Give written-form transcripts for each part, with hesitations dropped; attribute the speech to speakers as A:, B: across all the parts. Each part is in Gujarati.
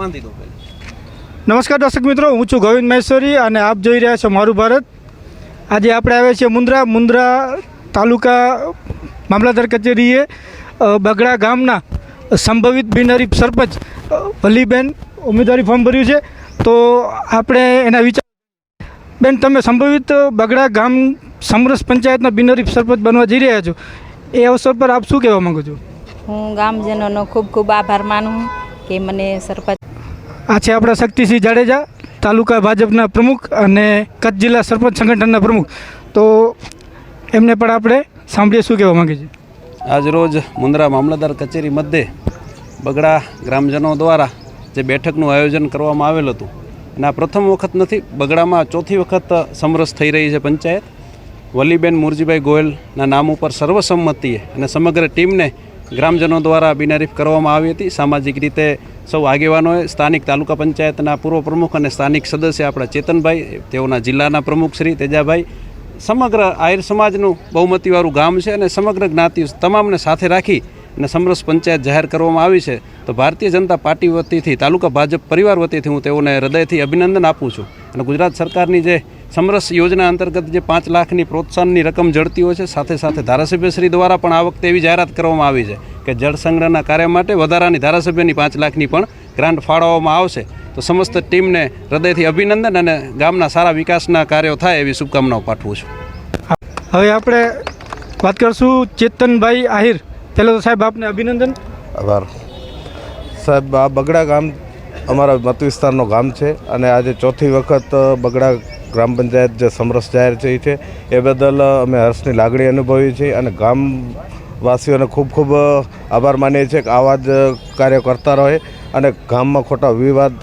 A: બાંધી દો પહેલાં.
B: નમસ્કાર દર્શક મિત્રો, હું છું ગોવિંદ મહેશ્વરી અને આપ જોઈ રહ્યા છો મારું ભારત. આજે આપણે આવ્યા છીએ મુન્દ્રા તાલુકા મામલતદાર કચેરીએ બગડા ગામના સંભવિત બિનહરીફ સરપંચ વલીબેન ઉમેદવારી ફોર્મ ભર્યું છે. તો આપણે એના વિચાર, બેન તમે સંભવિત બગડા ગામ સમરસ પંચાયતના બિનહરીફ સરપંચ બનવા જઈ રહ્યા છો, એ અવસર પર આપ શું કહેવા માગો છો?
C: હું ગામજનોનો ખૂબ ખૂબ આભાર માનું કે મને સરપંચ.
B: આ છે આપણા શક્તિસિંહ જાડેજા, તાલુકા ભાજપના પ્રમુખ અને કચ્છ જિલ્લા સરપંચ સંગઠનના પ્રમુખ. તો એમને પણ આપણે સાંભળીએ શું કહેવા માગે છે.
A: આજ રોજ મુન્દ્રા મામલતદાર કચેરી મધ્યે બગડા ગ્રામજનો દ્વારા જે બેઠકનું આયોજન કરવામાં આવેલું હતું, અને આ પ્રથમ વખત નથી, બગડામાં ચોથી વખત સમરસ થઈ રહી છે પંચાયત. વલીબેન મુરજીભાઈ ગોયલના નામ ઉપર સર્વસંમતિએ અને સમગ્ર ટીમને ગ્રામજનો દ્વારા બિનહરીફ કરવામાં આવી હતી. સામાજિક રીતે સૌ આગેવાનોએ, સ્થાનિક તાલુકા પંચાયતના પૂર્વ પ્રમુખ અને સ્થાનિક સદસ્ય આપણા ચેતનભાઈ, તેઓના જિલ્લાના પ્રમુખ શ્રી તેજાભાઈ, સમગ્ર આહિર સમાજનું બહુમતીવાળું ગામ છે અને સમગ્ર જ્ઞાતિઓ તમામને સાથે રાખી અને સમરસ પંચાયત જાહેર કરવામાં આવી છે. તો ભારતીય જનતા પાર્ટી વતીથી, તાલુકા ભાજપ પરિવાર વતીથી હું તેઓને હૃદયથી અભિનંદન આપું છું. અને ગુજરાત સરકારની જે સમરસ યોજના અંતર્ગત જે 5 લાખની પ્રોત્સાહનની રકમ જળતી હોય છે, સાથે સાથે ધારાસભ્યશ્રી દ્વારા પણ આ વખતે એવી જાહેરાત કરવામાં આવી છે કે જળ સંગ્રહના કાર્ય માટે વધારાની ધારાસભ્યની 5 લાખની પણ ગ્રાન્ટ ફાળવવામાં આવશે. તો સમસ્ત ટીમને હૃદયથી અભિનંદન અને ગામના સારા વિકાસના કાર્યો થાય એવી શુભકામનાઓ પાઠવું છું.
B: હવે આપણે વાત કરશું ચેતનભાઈ આહિર. પહેલાં તો સાહેબ આપને અભિનંદન.
D: આભાર સાહેબ. આ બગડા ગામ અમારા મત વિસ્તારનો ગામ છે અને આજે ચોથી વખત બગડા ગ્રામ પંચાયત જે સમરસ જાહેર થઈ છે એ બદલ અમે હર્ષની લાગણી અનુભવીએ છીએ અને ગામવાસીઓને ખૂબ ખૂબ આભાર માનીએ છીએ કે આવા જ કાર્ય કરતા રહે અને ગામમાં ખોટા વિવાદ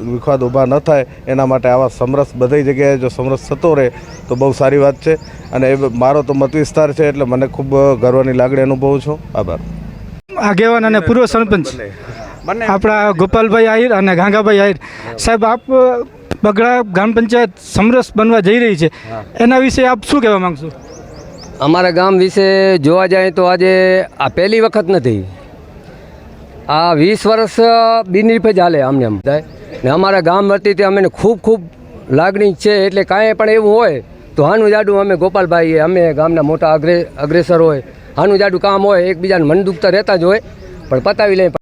D: ઊભા ન થાય એના માટે આવા સમરસ બધી જગ્યાએ જો સમરસ થતો રહે તો બહુ સારી વાત છે. અને એ મારો તો મત વિસ્તાર છે એટલે મને ખૂબ ગર્વની લાગણી અનુભવું છું. આભાર.
B: આગેવાન અને પૂર્વ સરપંચ આપણા ગોપાલભાઈ આહિર અને ગાંગાભાઈ આહિર. સાહેબ, આપ બગડા ગ્રામ પંચાયત સમરસ બનવા જઈ રહી છે, એના વિશે આપ શું કહેવા માગશો?
E: અમારા ગામ વિશે જોવા જાય તો આજે આ પહેલી વખત નથી, આ 20 વર્ષ બિનહરીફ જ હાલે આમને આમ થાય ને. અમારા ગામ વતીથી અમને ખૂબ ખૂબ લાગણી છે. એટલે કાંઈ પણ એવું હોય તો હાનું જાડું અમે ગોપાલભાઈ, અમે ગામના મોટા અગ્રેસર હોય, હાનું જાડું કામ હોય, એકબીજાને મન દુખતા રહેતા જ હોય, પણ પતાવી લઈએ.